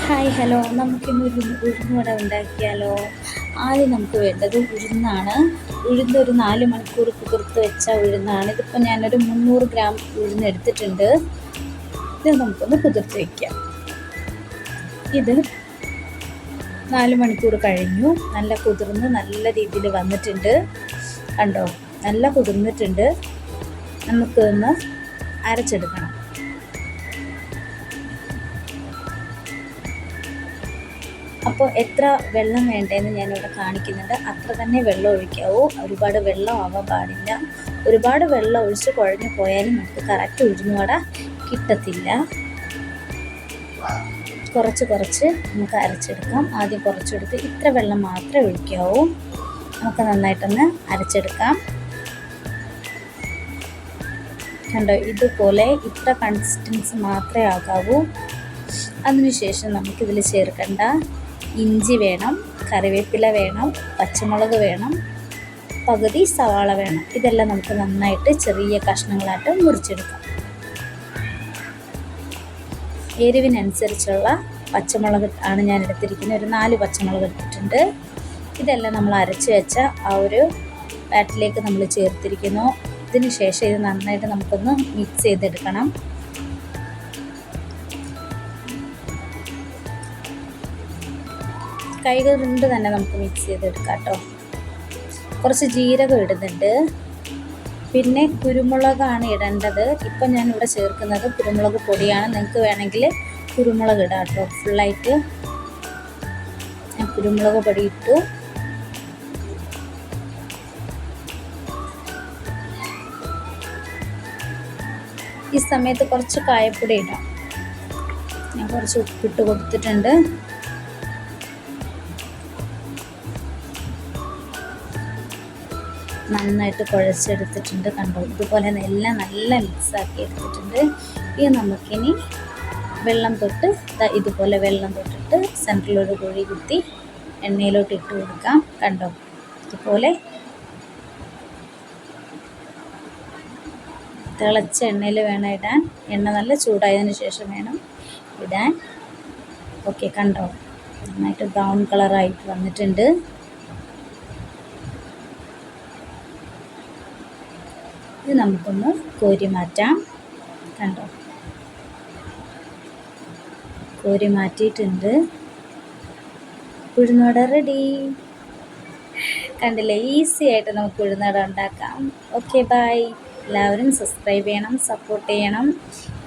Hi hello, നമുക്കിന്നൊരു ഉഴുന്നുവട ഉണ്ടാക്കിയാലോ? ആദ്യം നമുക്ക് വേണ്ടത് ഉഴുന്നാണ്. ഉഴുന്നൊരു 4 മണിക്കൂർ കുതിർത്ത് വെച്ച ഉഴുന്നാണ്. ഇതിപ്പോൾ ഞാനൊരു 300 ഗ്രാം ഉഴുന്നെടുത്തിട്ടുണ്ട്. ഇത് നമുക്കൊന്ന് കുതിർത്ത് വയ്ക്കാം. ഇത് 4 മണിക്കൂർ കഴിഞ്ഞു. നല്ല കുതിർന്ന് നല്ല രീതിയിൽ വന്നിട്ടുണ്ട്. കണ്ടോ, നല്ല കുതിർന്നിട്ടുണ്ട്. നമുക്കൊന്ന് അരച്ചെടുക്കണം. അപ്പോൾ എത്ര വെള്ളം വേണ്ടതെന്ന് ഞാനിവിടെ കാണിക്കുന്നുണ്ട്. അത്ര തന്നെ വെള്ളം ഒഴിക്കാവൂ. ഒരുപാട് വെള്ളം ആവാൻ പാടില്ല. ഒരുപാട് വെള്ളം ഒഴിച്ച് കുഴഞ്ഞു പോയാലും നമുക്ക് കറക്റ്റ് ഉഴുന്നുവട കിട്ടത്തില്ല. കുറച്ച് നമുക്ക് അരച്ചെടുക്കാം. ആദ്യം കുറച്ചെടുത്ത് ഇത്ര വെള്ളം മാത്രമേ ഒഴിക്കാവൂ. നമുക്ക് നന്നായിട്ടൊന്ന് അരച്ചെടുക്കാം. കണ്ടോ, ഇതുപോലെ ഇത്ര കൺസിസ്റ്റൻസി മാത്രമേ ആകാവൂ. അതിനുശേഷം നമുക്കിതിൽ ചേർക്കേണ്ട ഇഞ്ചി വേണം, കറിവേപ്പില വേണം, പച്ചമുളക് വേണം, പകുതി സവാള വേണം. ഇതെല്ലാം നമുക്ക് നന്നായിട്ട് ചെറിയ കഷ്ണങ്ങളായിട്ട് മുറിച്ചെടുക്കാം. എരിവിനനുസരിച്ചുള്ള പച്ചമുളക് ആണ് ഞാൻ എടുത്തിരിക്കുന്നത്. ഒരു 4 പച്ചമുളക് എടുത്തിട്ടുണ്ട്. ഇതെല്ലാം നമ്മൾ അരച്ച് വെച്ച ആ ഒരു ബാറ്റിലേക്ക് നമ്മൾ ചേർത്തിരിക്കുന്നു. ഇതിന് ശേഷം ഇത് നന്നായിട്ട് നമുക്കൊന്ന് മിക്സ് ചെയ്തെടുക്കണം. കൈകൾ കൊണ്ട് തന്നെ നമുക്ക് മിക്സ് ചെയ്തെടുക്കാം കേട്ടോ. കുറച്ച് ജീരകം ഇടുന്നുണ്ട്. പിന്നെ കുരുമുളകാണ് ഇടേണ്ടത്. ഇപ്പം ഞാനിവിടെ ചേർക്കുന്നത് കുരുമുളക് പൊടിയാണ്. നിങ്ങൾക്ക് വേണമെങ്കിൽ കുരുമുളക് ഇടാം കേട്ടോ. ഫുള്ളായിട്ട് ഞാൻ കുരുമുളക് പൊടി ഇട്ടു. ഈ സമയത്ത് കുറച്ച് കായപ്പൊടി ഇടാം. ഞാൻ കുറച്ച് ഉപ്പിട്ട് കൊടുത്തിട്ടുണ്ട്. നന്നായിട്ട് കുഴച്ചെടുത്തിട്ടുണ്ട്. കണ്ടോ, ഇതുപോലെ എല്ലാം നല്ല മിക്സാക്കി എടുത്തിട്ടുണ്ട്. ഇത് നമുക്കിനി വെള്ളം തൊട്ട് ഇതുപോലെ വെള്ളം തൊട്ടിട്ട് സെൻറ്ററിലൊരു കുഴി കുത്തി എണ്ണയിലോട്ട് ഇട്ട് കൊടുക്കാം. കണ്ടോ, ഇതുപോലെ തിളച്ച എണ്ണയിൽ വേണം ഇടാൻ. എണ്ണ നല്ല ചൂടായതിനു ശേഷം വേണം ഇടാൻ. ഓക്കെ, കണ്ടോ, നന്നായിട്ട് ബ്രൗൺ കളറായിട്ട് വന്നിട്ടുണ്ട്. ഇത് നമുക്കൊന്ന് കോരി മാറ്റാം. കണ്ടോ, കോരി മാറ്റിയിട്ടുണ്ട്. ഉഴുന്നുവട റെഡി. കണ്ടില്ലേ, ഈസി ആയിട്ട് നമുക്ക് ഉഴുന്നുവട ഉണ്ടാക്കാം. Okay, bye. എല്ലാവരും സബ്സ്ക്രൈബ് ചെയ്യണം, സപ്പോർട്ട് ചെയ്യണം.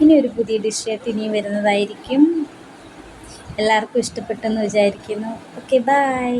ഇനി ഒരു പുതിയ ഡിഷായിട്ട് ഇനിയും വരുന്നതായിരിക്കും. എല്ലാവർക്കും ഇഷ്ടപ്പെട്ടെന്ന് വിചാരിക്കുന്നു. Okay, by.